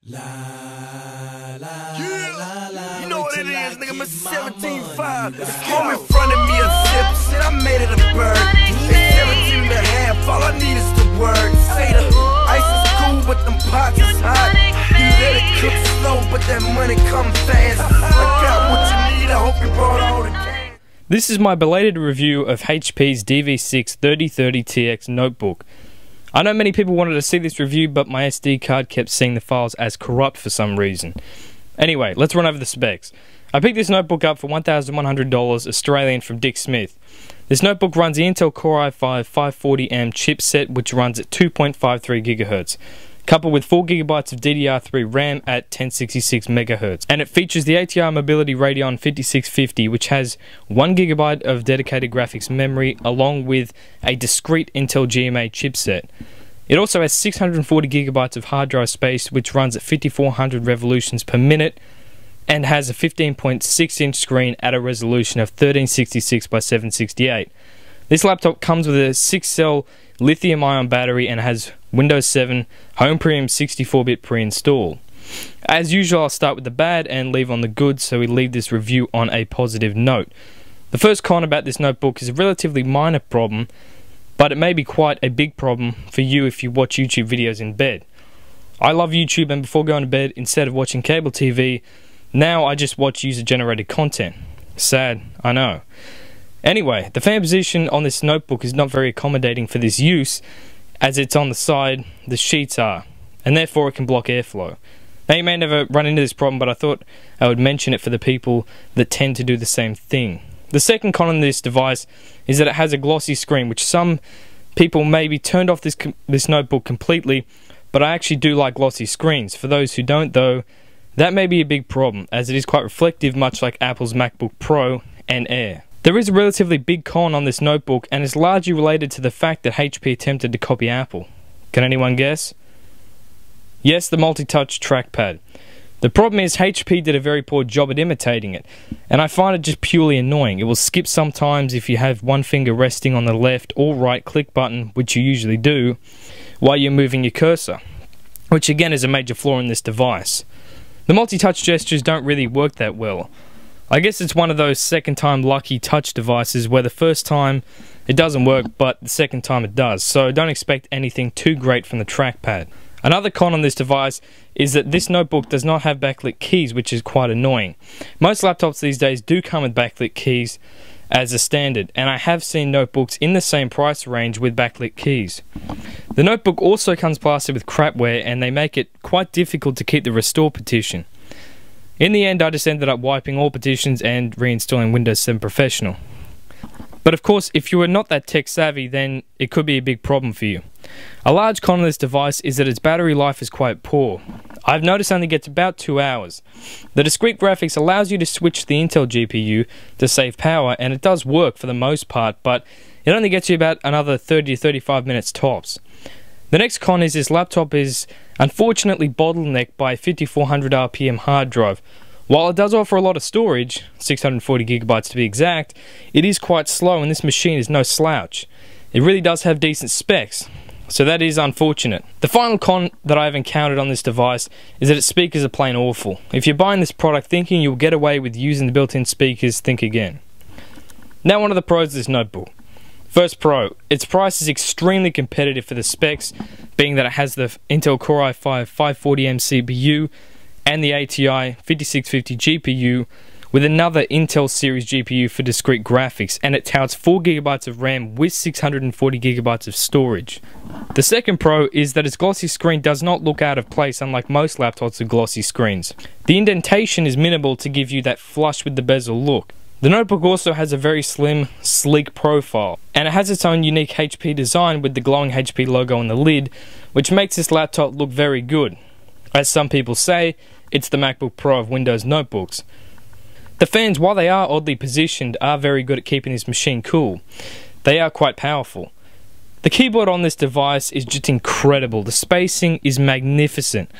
La la Yeah. la la. You know what it is, nigga. My 17.5. It's home in Go. front of me a zip. Shit, I made it a bird. It's 17 and a half. All I need is the word. Say the ice is cool, but them pots is hot. You let it cook slow, but that money come fast. I got what you need. I hope you brought all the cash. This is my belated review of HP's DV6-3030TX notebook. I know many people wanted to see this review, but my SD card kept seeing the files as corrupt for some reason. Anyway, let's run over the specs. I picked this notebook up for $1,100 Australian from Dick Smith. This notebook runs the Intel Core i5 540M chipset, which runs at 2.53 GHz. Coupled with 4GB of DDR3 RAM at 1066 MHz. And it features the ATI Mobility Radeon 5650, which has 1GB of dedicated graphics memory, along with a discrete Intel GMA chipset. It also has 640GB of hard drive space, which runs at 5400 revolutions per minute, and has a 15.6-inch screen at a resolution of 1366 by 768. This laptop comes with a 6-cell lithium-ion battery and has Windows 7 Home Premium 64-bit pre-install. As usual, I'll start with the bad and leave on the good, so we leave this review on a positive note. The first con about this notebook is a relatively minor problem, but it may be quite a big problem for you if you watch YouTube videos in bed. I love YouTube, and before going to bed, instead of watching cable TV, now I just watch user-generated content. Sad, I know. Anyway, the fan position on this notebook is not very accommodating for this use, as it's on the side the sheets are, and therefore it can block airflow. Now, you may never run into this problem, but I thought I would mention it for the people that tend to do the same thing. The second con on this device is that it has a glossy screen, which some people maybe turned off this notebook completely, but I actually do like glossy screens. For those who don't though, that may be a big problem, as it is quite reflective, much like Apple's MacBook Pro and Air. There is a relatively big con on this notebook, and it's largely related to the fact that HP attempted to copy Apple. Can anyone guess? Yes, the multi-touch trackpad. The problem is HP did a very poor job at imitating it, and I find it just purely annoying. It will skip sometimes if you have one finger resting on the left or right click button, which you usually do, while you're moving your cursor, which again is a major flaw in this device. The multi-touch gestures don't really work that well. I guess it's one of those second-time lucky touch devices where the first time it doesn't work, but the second time it does, so don't expect anything too great from the trackpad. Another con on this device is that this notebook does not have backlit keys, which is quite annoying. Most laptops these days do come with backlit keys as a standard, and I have seen notebooks in the same price range with backlit keys. The notebook also comes plastered with crapware, and they make it quite difficult to keep the restore petition. In the end, I just ended up wiping all petitions and reinstalling Windows 7 Professional. But of course, if you are not that tech savvy, then it could be a big problem for you. A large con of this device is that its battery life is quite poor. I've noticed it only gets about 2 hours. The discrete graphics allows you to switch the Intel GPU to save power, and it does work for the most part, but it only gets you about another 30 to 35 minutes tops. The next con is this laptop is unfortunately bottlenecked by a 5400 RPM hard drive. While it does offer a lot of storage, 640GB to be exact, it is quite slow, and this machine is no slouch. It really does have decent specs, so that is unfortunate. The final con that I've encountered on this device is that its speakers are plain awful. If you're buying this product thinking you'll get away with using the built-in speakers, think again. Now, one of the pros of this notebook. First pro, its price is extremely competitive for the specs, being that it has the Intel Core i5 540M CPU and the ATI 5650 GPU with another Intel series GPU for discrete graphics, and it touts 4GB of RAM with 640GB of storage. The second pro is that its glossy screen does not look out of place, unlike most laptops with glossy screens. The indentation is minimal to give you that flush with the bezel look. The notebook also has a very slim, sleek profile, and it has its own unique HP design with the glowing HP logo on the lid, which makes this laptop look very good. As some people say, it's the MacBook Pro of Windows notebooks. The fans, while they are oddly positioned, are very good at keeping this machine cool. They are quite powerful. The keyboard on this device is just incredible. The spacing is magnificent.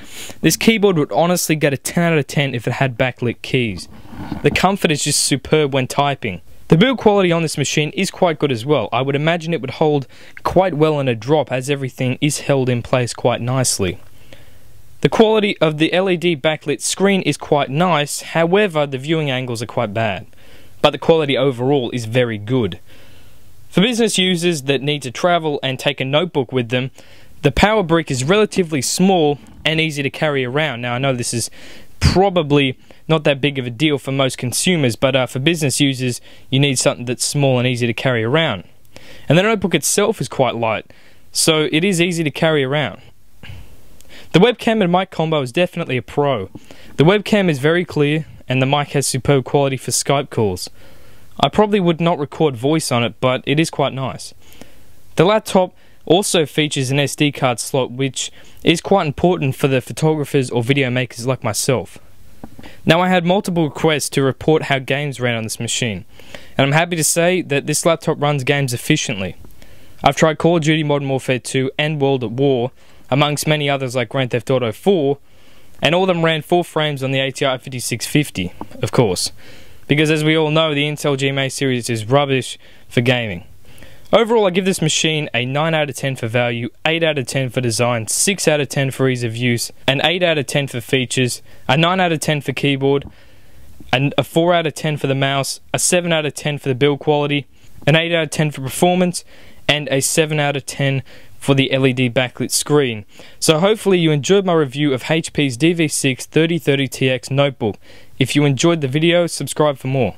This keyboard would honestly get a 10 out of 10 if it had backlit keys. The comfort is just superb when typing. The build quality on this machine is quite good as well. I would imagine it would hold quite well in a drop, as everything is held in place quite nicely. The quality of the LED backlit screen is quite nice, however the viewing angles are quite bad, but the quality overall is very good. For business users that need to travel and take a notebook with them, the power brick is relatively small and easy to carry around. Now I know this is probably not that big of a deal for most consumers, but for business users you need something that's small and easy to carry around. And the notebook itself is quite light, so it is easy to carry around. The webcam and mic combo is definitely a pro. The webcam is very clear and the mic has superb quality for Skype calls. I probably would not record voice on it, but it is quite nice. The laptop also features an SD card slot, which is quite important for the photographers or video makers like myself. Now I had multiple requests to report how games ran on this machine, and I'm happy to say that this laptop runs games efficiently. I've tried Call of Duty Modern Warfare 2 and World at War, amongst many others like Grand Theft Auto 4, and all of them ran 4 frames on the ATI 5650, of course, because as we all know, the Intel GMA series is rubbish for gaming. Overall, I give this machine a 9 out of 10 for value, 8 out of 10 for design, 6 out of 10 for ease of use, an 8 out of 10 for features, a 9 out of 10 for keyboard, and a 4 out of 10 for the mouse, a 7 out of 10 for the build quality, an 8 out of 10 for performance, and a 7 out of 10 for the LED backlit screen. So hopefully you enjoyed my review of HP's DV6-3030TX notebook. If you enjoyed the video, subscribe for more.